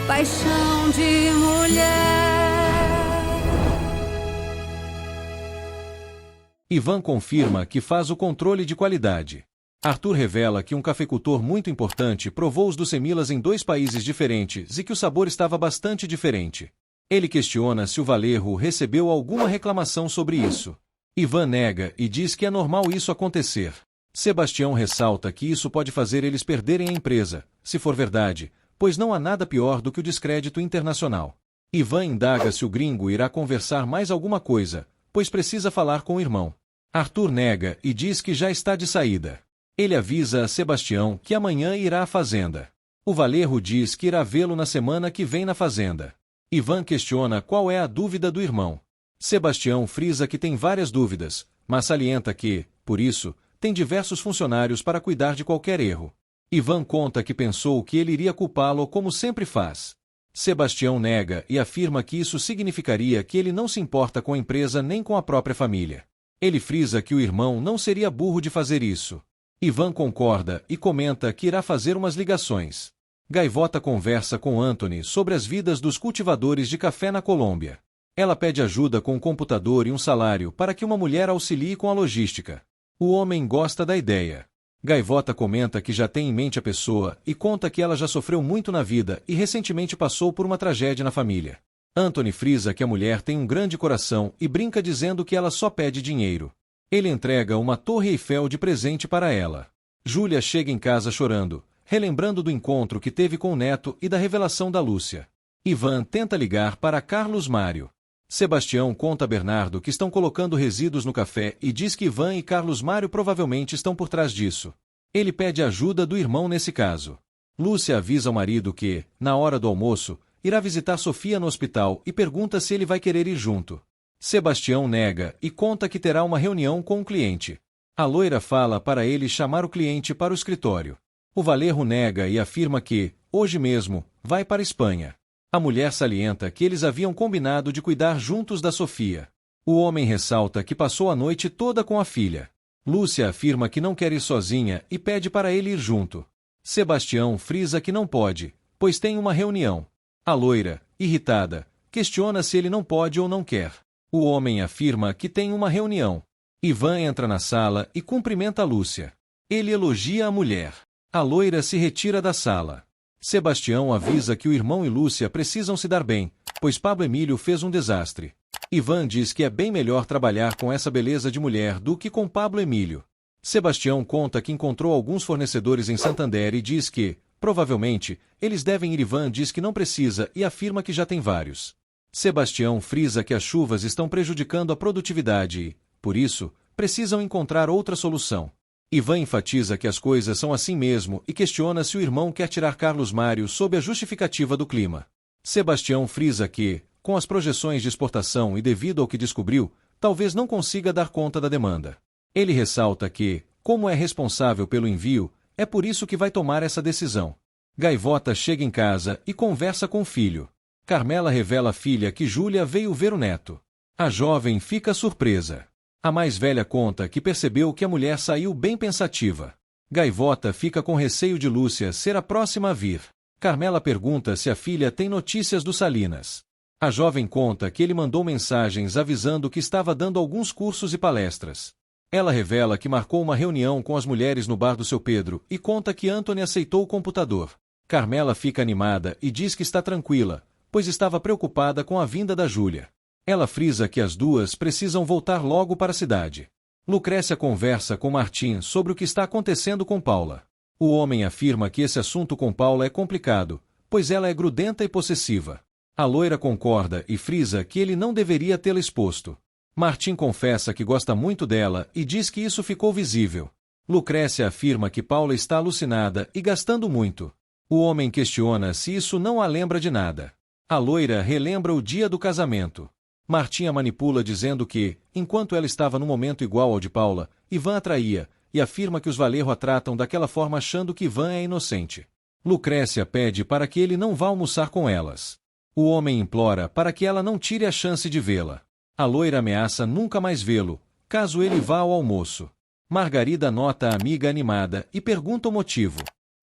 paixão de mulher. Ivan confirma que faz o controle de qualidade. Arthur revela que um cafeicultor muito importante provou os Dussemilas em 2 países diferentes e que o sabor estava bastante diferente. Ele questiona se o Valerro recebeu alguma reclamação sobre isso. Ivan nega e diz que é normal isso acontecer. Sebastião ressalta que isso pode fazer eles perderem a empresa, se for verdade, pois não há nada pior do que o descrédito internacional. Ivan indaga se o gringo irá conversar mais alguma coisa, pois precisa falar com o irmão. Arthur nega e diz que já está de saída. Ele avisa a Sebastião que amanhã irá à fazenda. O Valerro diz que irá vê-lo na semana que vem na fazenda. Ivan questiona qual é a dúvida do irmão. Sebastião frisa que tem várias dúvidas, mas salienta que, por isso, tem diversos funcionários para cuidar de qualquer erro. Ivan conta que pensou que ele iria culpá-lo como sempre faz. Sebastião nega e afirma que isso significaria que ele não se importa com a empresa nem com a própria família. Ele frisa que o irmão não seria burro de fazer isso. Ivan concorda e comenta que irá fazer umas ligações. Gaivota conversa com Anthony sobre as vidas dos cultivadores de café na Colômbia. Ela pede ajuda com um computador e um salário para que uma mulher auxilie com a logística. O homem gosta da ideia. Gaivota comenta que já tem em mente a pessoa e conta que ela já sofreu muito na vida e recentemente passou por uma tragédia na família. Anthony frisa que a mulher tem um grande coração e brinca dizendo que ela só pede dinheiro. Ele entrega uma Torre Eiffel de presente para ela. Júlia chega em casa chorando, relembrando do encontro que teve com o neto e da revelação da Lúcia. Ivan tenta ligar para Carlos Mário. Sebastião conta a Bernardo que estão colocando resíduos no café e diz que Ivan e Carlos Mário provavelmente estão por trás disso. Ele pede ajuda do irmão nesse caso. Lúcia avisa ao marido que, na hora do almoço, irá visitar Sofia no hospital e pergunta se ele vai querer ir junto. Sebastião nega e conta que terá uma reunião com um cliente. A loira fala para ele chamar o cliente para o escritório. O Valerro nega e afirma que, hoje mesmo, vai para a Espanha. A mulher salienta que eles haviam combinado de cuidar juntos da Sofia. O homem ressalta que passou a noite toda com a filha. Lúcia afirma que não quer ir sozinha e pede para ele ir junto. Sebastião frisa que não pode, pois tem uma reunião. A loira, irritada, questiona se ele não pode ou não quer. O homem afirma que tem uma reunião. Ivan entra na sala e cumprimenta a Lúcia. Ele elogia a mulher. A loira se retira da sala. Sebastião avisa que o irmão e Lúcia precisam se dar bem, pois Pablo Emílio fez um desastre. Ivan diz que é bem melhor trabalhar com essa beleza de mulher do que com Pablo Emílio. Sebastião conta que encontrou alguns fornecedores em Santander e diz que, provavelmente, eles devem ir. Ivan diz que não precisa e afirma que já tem vários. Sebastião frisa que as chuvas estão prejudicando a produtividade e, por isso, precisam encontrar outra solução. Ivan enfatiza que as coisas são assim mesmo e questiona se o irmão quer tirar Carlos Mário sob a justificativa do clima. Sebastião frisa que, com as projeções de exportação e devido ao que descobriu, talvez não consiga dar conta da demanda. Ele ressalta que, como é responsável pelo envio, é por isso que vai tomar essa decisão. Gaivota chega em casa e conversa com o filho. Carmela revela à filha que Júlia veio ver o neto. A jovem fica surpresa. A mais velha conta que percebeu que a mulher saiu bem pensativa. Gaivota fica com receio de Lúcia ser a próxima a vir. Carmela pergunta se a filha tem notícias do Salinas. A jovem conta que ele mandou mensagens avisando que estava dando alguns cursos e palestras. Ela revela que marcou uma reunião com as mulheres no bar do seu Pedro e conta que Anthony aceitou o computador. Carmela fica animada e diz que está tranquila, pois estava preocupada com a vinda da Júlia. Ela frisa que as duas precisam voltar logo para a cidade. Lucrécia conversa com Martim sobre o que está acontecendo com Paula. O homem afirma que esse assunto com Paula é complicado, pois ela é grudenta e possessiva. A loira concorda e frisa que ele não deveria tê-la exposto. Martim confessa que gosta muito dela e diz que isso ficou visível. Lucrécia afirma que Paula está alucinada e gastando muito. O homem questiona se isso não a lembra de nada. A loira relembra o dia do casamento. Martim a manipula dizendo que, enquanto ela estava num momento igual ao de Paula, Ivan a traía, e afirma que os Valerro a tratam daquela forma achando que Ivan é inocente. Lucrécia pede para que ele não vá almoçar com elas. O homem implora para que ela não tire a chance de vê-la. A loira ameaça nunca mais vê-lo, caso ele vá ao almoço. Margarida nota a amiga animada e pergunta o motivo.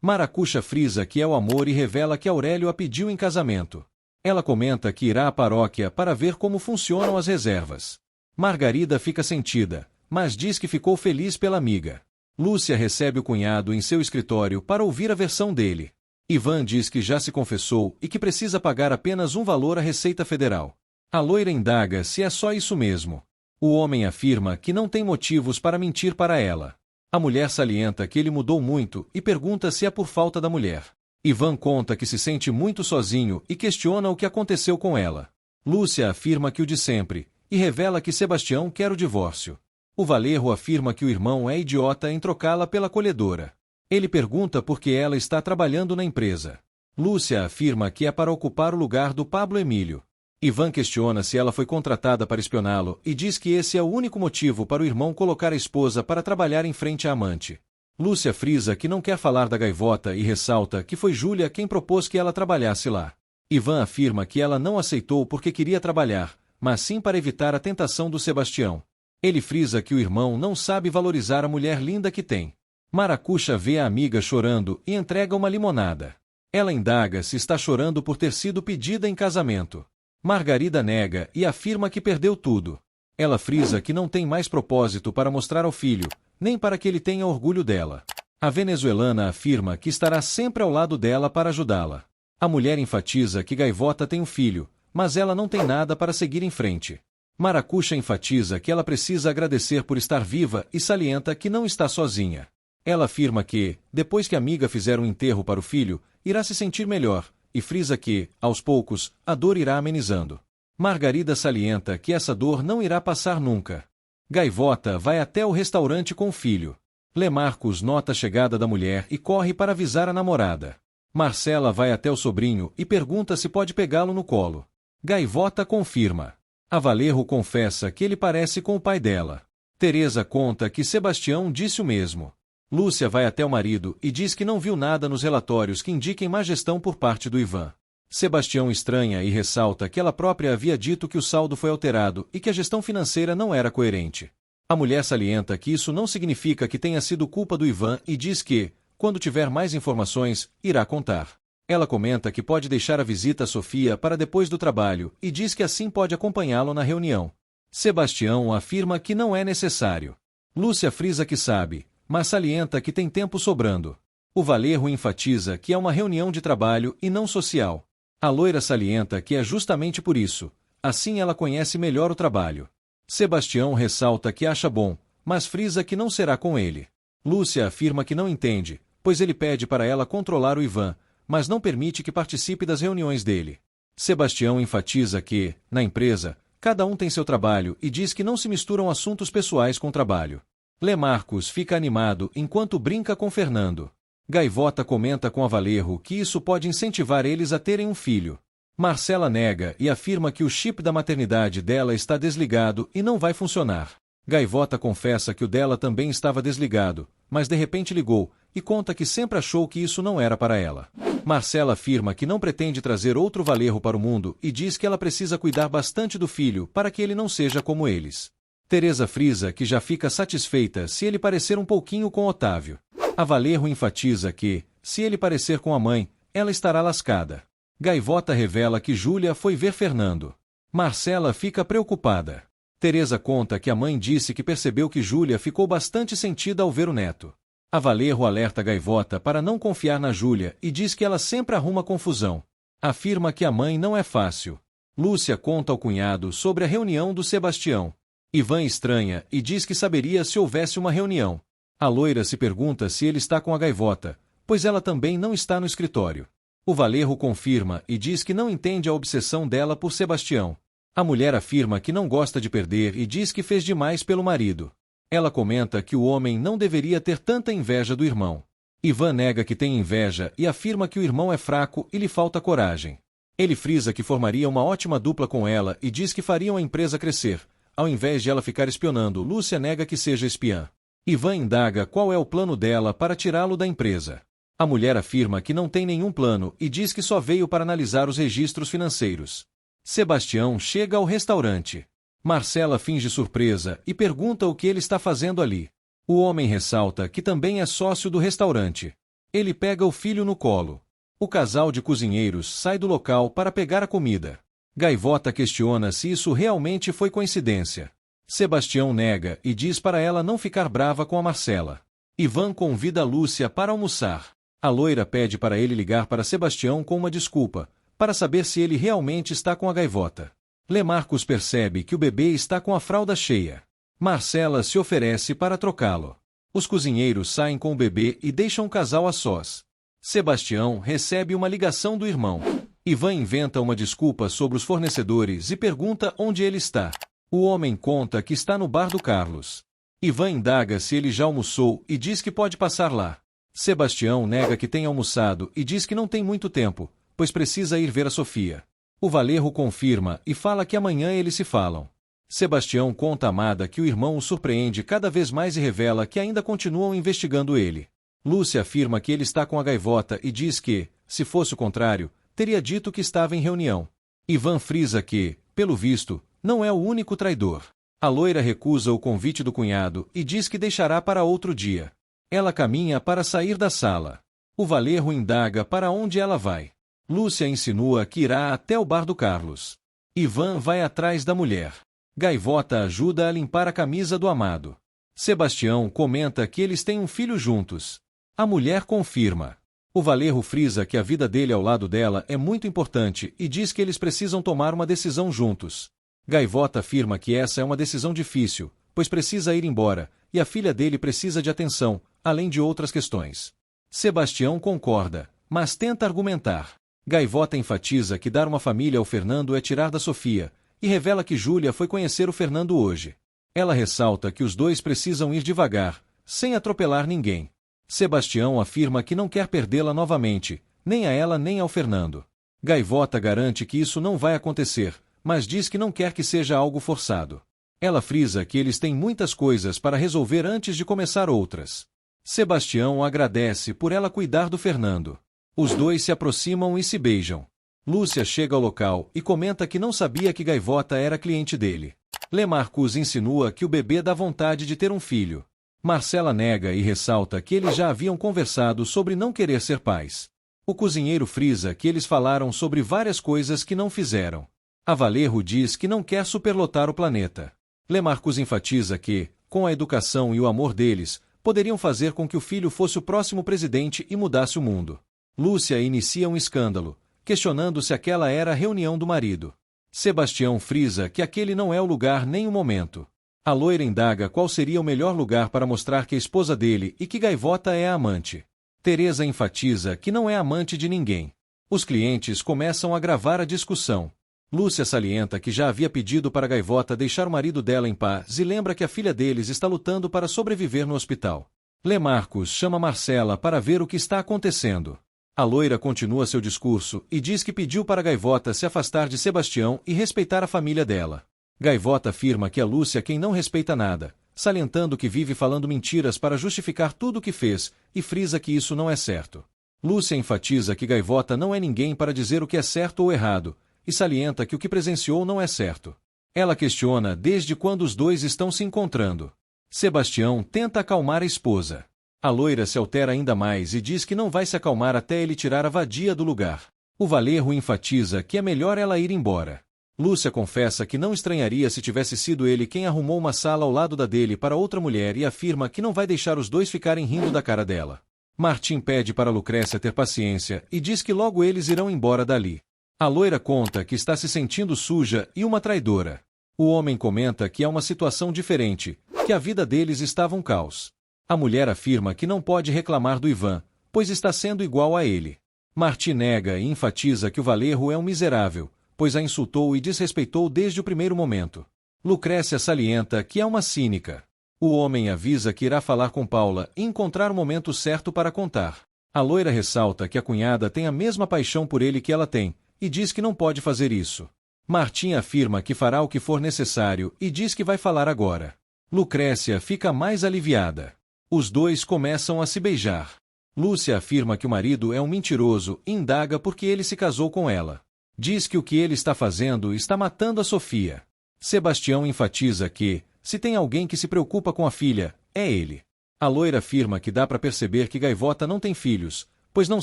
Maracuxa frisa que é o amor e revela que Aurélio a pediu em casamento. Ela comenta que irá à paróquia para ver como funcionam as reservas. Margarida fica sentida, mas diz que ficou feliz pela amiga. Lúcia recebe o cunhado em seu escritório para ouvir a versão dele. Ivan diz que já se confessou e que precisa pagar apenas um valor à Receita Federal. A loira indaga se é só isso mesmo. O homem afirma que não tem motivos para mentir para ela. A mulher salienta que ele mudou muito e pergunta se é por falta da mulher. Ivan conta que se sente muito sozinho e questiona o que aconteceu com ela. Lúcia afirma que o de sempre, e revela que Sebastião quer o divórcio. O Valerro afirma que o irmão é idiota em trocá-la pela colhedora. Ele pergunta por que ela está trabalhando na empresa. Lúcia afirma que é para ocupar o lugar do Pablo Emílio. Ivan questiona se ela foi contratada para espioná-lo e diz que esse é o único motivo para o irmão colocar a esposa para trabalhar em frente à amante. Lúcia frisa que não quer falar da gaivota e ressalta que foi Júlia quem propôs que ela trabalhasse lá. Ivan afirma que ela não aceitou porque queria trabalhar, mas sim para evitar a tentação do Sebastião. Ele frisa que o irmão não sabe valorizar a mulher linda que tem. Maracuxa vê a amiga chorando e entrega uma limonada. Ela indaga se está chorando por ter sido pedida em casamento. Margarida nega e afirma que perdeu tudo. Ela frisa que não tem mais propósito para mostrar ao filho, nem para que ele tenha orgulho dela. A venezuelana afirma que estará sempre ao lado dela para ajudá-la. A mulher enfatiza que Gaivota tem um filho, mas ela não tem nada para seguir em frente. Maracuxa enfatiza que ela precisa agradecer por estar viva e salienta que não está sozinha. Ela afirma que, depois que a amiga fizer um enterro para o filho, irá se sentir melhor, e frisa que, aos poucos, a dor irá amenizando. Margarida salienta que essa dor não irá passar nunca. Gaivota vai até o restaurante com o filho. Lemarcos nota a chegada da mulher e corre para avisar a namorada. Marcela vai até o sobrinho e pergunta se pode pegá-lo no colo. Gaivota confirma. A Valerro confessa que ele parece com o pai dela. Teresa conta que Sebastião disse o mesmo. Lúcia vai até o marido e diz que não viu nada nos relatórios que indiquem má gestão por parte do Ivan. Sebastião estranha e ressalta que ela própria havia dito que o saldo foi alterado e que a gestão financeira não era coerente. A mulher salienta que isso não significa que tenha sido culpa do Ivan e diz que, quando tiver mais informações, irá contar. Ela comenta que pode deixar a visita a Sofia para depois do trabalho e diz que assim pode acompanhá-lo na reunião. Sebastião afirma que não é necessário. Lúcia frisa que sabe, mas salienta que tem tempo sobrando. O Valerro enfatiza que é uma reunião de trabalho e não social. A loira salienta que é justamente por isso, assim ela conhece melhor o trabalho. Sebastião ressalta que acha bom, mas frisa que não será com ele. Lúcia afirma que não entende, pois ele pede para ela controlar o Ivan, mas não permite que participe das reuniões dele. Sebastião enfatiza que, na empresa, cada um tem seu trabalho e diz que não se misturam assuntos pessoais com trabalho. Lemarcos fica animado enquanto brinca com Fernando. Gaivota comenta com a Valerro que isso pode incentivar eles a terem um filho. Marcela nega e afirma que o chip da maternidade dela está desligado e não vai funcionar. Gaivota confessa que o dela também estava desligado, mas de repente ligou, e conta que sempre achou que isso não era para ela. Marcela afirma que não pretende trazer outro Valerro para o mundo e diz que ela precisa cuidar bastante do filho para que ele não seja como eles. Teresa frisa que já fica satisfeita se ele parecer um pouquinho com Otávio. A Valerro enfatiza que, se ele parecer com a mãe, ela estará lascada. Gaivota revela que Júlia foi ver Fernando. Marcela fica preocupada. Teresa conta que a mãe disse que percebeu que Júlia ficou bastante sentida ao ver o neto. A Valerro alerta Gaivota para não confiar na Júlia e diz que ela sempre arruma confusão. Afirma que a mãe não é fácil. Lúcia conta ao cunhado sobre a reunião do Sebastião. Ivan estranha e diz que saberia se houvesse uma reunião. A loira se pergunta se ele está com a Gaivota, pois ela também não está no escritório. O Valerro confirma e diz que não entende a obsessão dela por Sebastião. A mulher afirma que não gosta de perder e diz que fez demais pelo marido. Ela comenta que o homem não deveria ter tanta inveja do irmão. Ivan nega que tem inveja e afirma que o irmão é fraco e lhe falta coragem. Ele frisa que formaria uma ótima dupla com ela e diz que fariam a empresa crescer. Ao invés de ela ficar espionando, Lúcia nega que seja espiã. Ivan indaga qual é o plano dela para tirá-lo da empresa. A mulher afirma que não tem nenhum plano e diz que só veio para analisar os registros financeiros. Sebastião chega ao restaurante. Marcela finge surpresa e pergunta o que ele está fazendo ali. O homem ressalta que também é sócio do restaurante. Ele pega o filho no colo. O casal de cozinheiros sai do local para pegar a comida. Gaivota questiona se isso realmente foi coincidência. Sebastião nega e diz para ela não ficar brava com a Marcela. Ivan convida a Lúcia para almoçar. A loira pede para ele ligar para Sebastião com uma desculpa, para saber se ele realmente está com a gaivota. Lemarcus percebe que o bebê está com a fralda cheia. Marcela se oferece para trocá-lo. Os cozinheiros saem com o bebê e deixam o casal a sós. Sebastião recebe uma ligação do irmão. Ivan inventa uma desculpa sobre os fornecedores e pergunta onde ele está. O homem conta que está no bar do Carlos. Ivan indaga se ele já almoçou e diz que pode passar lá. Sebastião nega que tenha almoçado e diz que não tem muito tempo, pois precisa ir ver a Sofia. O Valerro confirma e fala que amanhã eles se falam. Sebastião conta a Amada que o irmão o surpreende cada vez mais e revela que ainda continuam investigando ele. Lúcia afirma que ele está com a gaivota e diz que, se fosse o contrário, teria dito que estava em reunião. Ivan frisa que, pelo visto, não é o único traidor. A loira recusa o convite do cunhado e diz que deixará para outro dia. Ela caminha para sair da sala. O Valerro indaga para onde ela vai. Lúcia insinua que irá até o bar do Carlos. Ivan vai atrás da mulher. Gaivota ajuda a limpar a camisa do amado. Sebastião comenta que eles têm um filho juntos. A mulher confirma. O Valerro frisa que a vida dele ao lado dela é muito importante e diz que eles precisam tomar uma decisão juntos. Gaivota afirma que essa é uma decisão difícil, pois precisa ir embora, e a filha dele precisa de atenção, além de outras questões. Sebastião concorda, mas tenta argumentar. Gaivota enfatiza que dar uma família ao Fernando é tirar da Sofia, e revela que Júlia foi conhecer o Fernando hoje. Ela ressalta que os dois precisam ir devagar, sem atropelar ninguém. Sebastião afirma que não quer perdê-la novamente, nem a ela nem ao Fernando. Gaivota garante que isso não vai acontecer, mas diz que não quer que seja algo forçado. Ela frisa que eles têm muitas coisas para resolver antes de começar outras. Sebastião agradece por ela cuidar do Fernando. Os dois se aproximam e se beijam. Lúcia chega ao local e comenta que não sabia que Gaivota era cliente dele. Lemarcus insinua que o bebê dá vontade de ter um filho. Marcela nega e ressalta que eles já haviam conversado sobre não querer ser pais. O cozinheiro frisa que eles falaram sobre várias coisas que não fizeram. A Valerro diz que não quer superlotar o planeta. Lemarcus enfatiza que, com a educação e o amor deles, poderiam fazer com que o filho fosse o próximo presidente e mudasse o mundo. Lúcia inicia um escândalo, questionando se aquela era a reunião do marido. Sebastião frisa que aquele não é o lugar nem o momento. A loira indaga qual seria o melhor lugar para mostrar que é esposa dele e que Gaivota é a amante. Teresa enfatiza que não é amante de ninguém. Os clientes começam a gravar a discussão. Lúcia salienta que já havia pedido para Gaivota deixar o marido dela em paz e lembra que a filha deles está lutando para sobreviver no hospital. Lemarcus chama Marcela para ver o que está acontecendo. A loira continua seu discurso e diz que pediu para Gaivota se afastar de Sebastião e respeitar a família dela. Gaivota afirma que é Lúcia quem não respeita nada, salientando que vive falando mentiras para justificar tudo o que fez, e frisa que isso não é certo. Lúcia enfatiza que Gaivota não é ninguém para dizer o que é certo ou errado, e salienta que o que presenciou não é certo. Ela questiona desde quando os dois estão se encontrando. Sebastião tenta acalmar a esposa. A loira se altera ainda mais e diz que não vai se acalmar até ele tirar a vadia do lugar. O Valerro enfatiza que é melhor ela ir embora. Lúcia confessa que não estranharia se tivesse sido ele quem arrumou uma sala ao lado da dele para outra mulher e afirma que não vai deixar os dois ficarem rindo da cara dela. Martim pede para Lucrécia ter paciência e diz que logo eles irão embora dali. A loira conta que está se sentindo suja e uma traidora. O homem comenta que é uma situação diferente, que a vida deles estava um caos. A mulher afirma que não pode reclamar do Ivan, pois está sendo igual a ele. Martim nega e enfatiza que o Valerro é um miserável, pois a insultou e desrespeitou desde o primeiro momento. Lucrécia salienta que é uma cínica. O homem avisa que irá falar com Paula e encontrar o momento certo para contar. A loira ressalta que a cunhada tem a mesma paixão por ele que ela tem, e diz que não pode fazer isso. Martim afirma que fará o que for necessário e diz que vai falar agora. Lucrécia fica mais aliviada. Os dois começam a se beijar. Lúcia afirma que o marido é um mentiroso e indaga por que ele se casou com ela. Diz que o que ele está fazendo está matando a Sofia. Sebastião enfatiza que, se tem alguém que se preocupa com a filha, é ele. A loira afirma que dá para perceber que Gaivota não tem filhos, pois não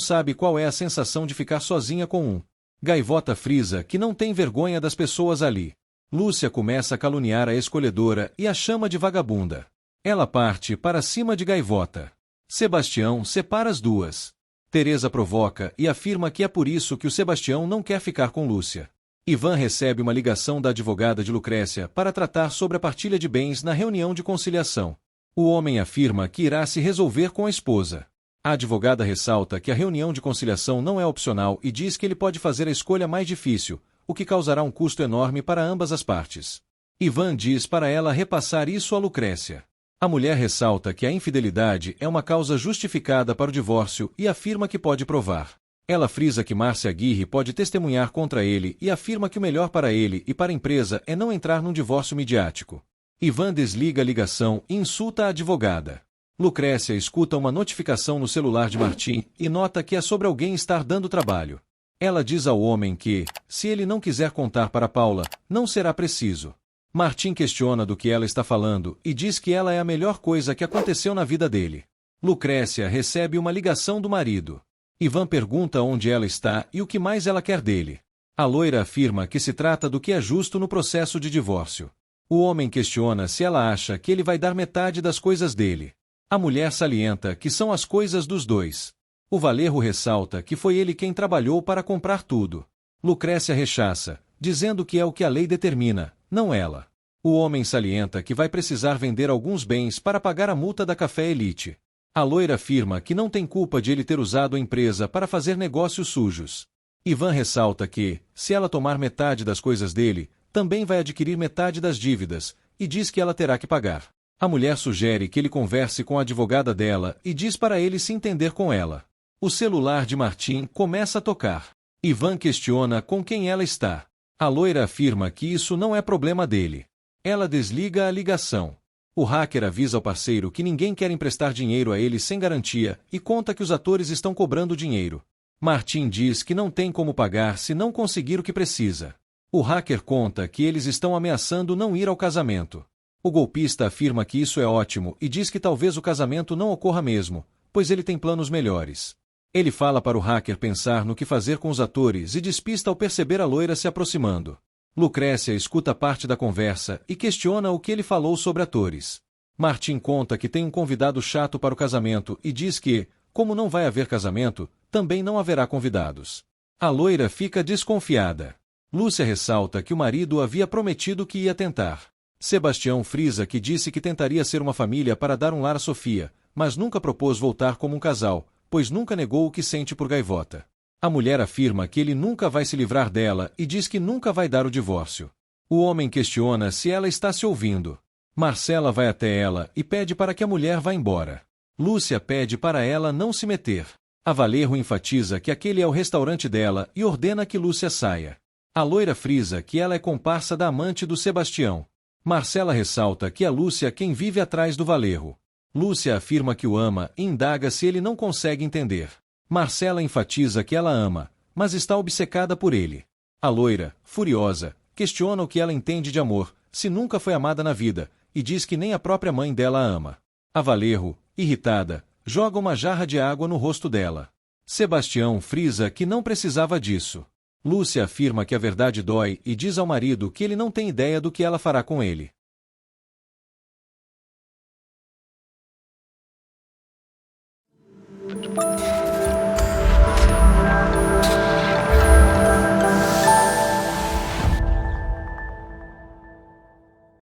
sabe qual é a sensação de ficar sozinha com um. Gaivota frisa que não tem vergonha das pessoas ali. Lúcia começa a caluniar a escolhedora e a chama de vagabunda. Ela parte para cima de Gaivota. Sebastião separa as duas. Teresa provoca e afirma que é por isso que o Sebastião não quer ficar com Lúcia. Ivan recebe uma ligação da advogada de Lucrécia para tratar sobre a partilha de bens na reunião de conciliação. O homem afirma que irá se resolver com a esposa. A advogada ressalta que a reunião de conciliação não é opcional e diz que ele pode fazer a escolha mais difícil, o que causará um custo enorme para ambas as partes. Ivan diz para ela repassar isso a Lucrécia. A mulher ressalta que a infidelidade é uma causa justificada para o divórcio e afirma que pode provar. Ela frisa que Márcia Aguirre pode testemunhar contra ele e afirma que o melhor para ele e para a empresa é não entrar num divórcio midiático. Ivan desliga a ligação e insulta a advogada. Lucrécia escuta uma notificação no celular de Martim e nota que é sobre alguém estar dando trabalho. Ela diz ao homem que, se ele não quiser contar para Paula, não será preciso. Martim questiona do que ela está falando e diz que ela é a melhor coisa que aconteceu na vida dele. Lucrécia recebe uma ligação do marido. Ivan pergunta onde ela está e o que mais ela quer dele. A loira afirma que se trata do que é justo no processo de divórcio. O homem questiona se ela acha que ele vai dar metade das coisas dele. A mulher salienta que são as coisas dos dois. O Valerro ressalta que foi ele quem trabalhou para comprar tudo. Lucrécia rechaça, dizendo que é o que a lei determina, não ela. O homem salienta que vai precisar vender alguns bens para pagar a multa da Café Elite. A loira afirma que não tem culpa de ele ter usado a empresa para fazer negócios sujos. Ivan ressalta que, se ela tomar metade das coisas dele, também vai adquirir metade das dívidas, e diz que ela terá que pagar. A mulher sugere que ele converse com a advogada dela e diz para ele se entender com ela. O celular de Martim começa a tocar. Ivan questiona com quem ela está. A loira afirma que isso não é problema dele. Ela desliga a ligação. O hacker avisa ao parceiro que ninguém quer emprestar dinheiro a ele sem garantia e conta que os atores estão cobrando dinheiro. Martim diz que não tem como pagar se não conseguir o que precisa. O hacker conta que eles estão ameaçando não ir ao casamento. O golpista afirma que isso é ótimo e diz que talvez o casamento não ocorra mesmo, pois ele tem planos melhores. Ele fala para o hacker pensar no que fazer com os atores e despista ao perceber a loira se aproximando. Lucrécia escuta parte da conversa e questiona o que ele falou sobre atores. Martim conta que tem um convidado chato para o casamento e diz que, como não vai haver casamento, também não haverá convidados. A loira fica desconfiada. Lúcia ressalta que o marido havia prometido que ia tentar. Sebastião frisa que disse que tentaria ser uma família para dar um lar a Sofia, mas nunca propôs voltar como um casal, pois nunca negou o que sente por Gaivota. A mulher afirma que ele nunca vai se livrar dela e diz que nunca vai dar o divórcio. O homem questiona se ela está se ouvindo. Marcela vai até ela e pede para que a mulher vá embora. Lúcia pede para ela não se meter. A Valerro enfatiza que aquele é o restaurante dela e ordena que Lúcia saia. A loira frisa que ela é comparsa da amante do Sebastião. Marcela ressalta que é Lúcia quem vive atrás do Valerro. Lúcia afirma que o ama e indaga se ele não consegue entender. Marcela enfatiza que ela ama, mas está obcecada por ele. A loira, furiosa, questiona o que ela entende de amor, se nunca foi amada na vida, e diz que nem a própria mãe dela a ama. A Valerro, irritada, joga uma jarra de água no rosto dela. Sebastião frisa que não precisava disso. Lúcia afirma que a verdade dói e diz ao marido que ele não tem ideia do que ela fará com ele.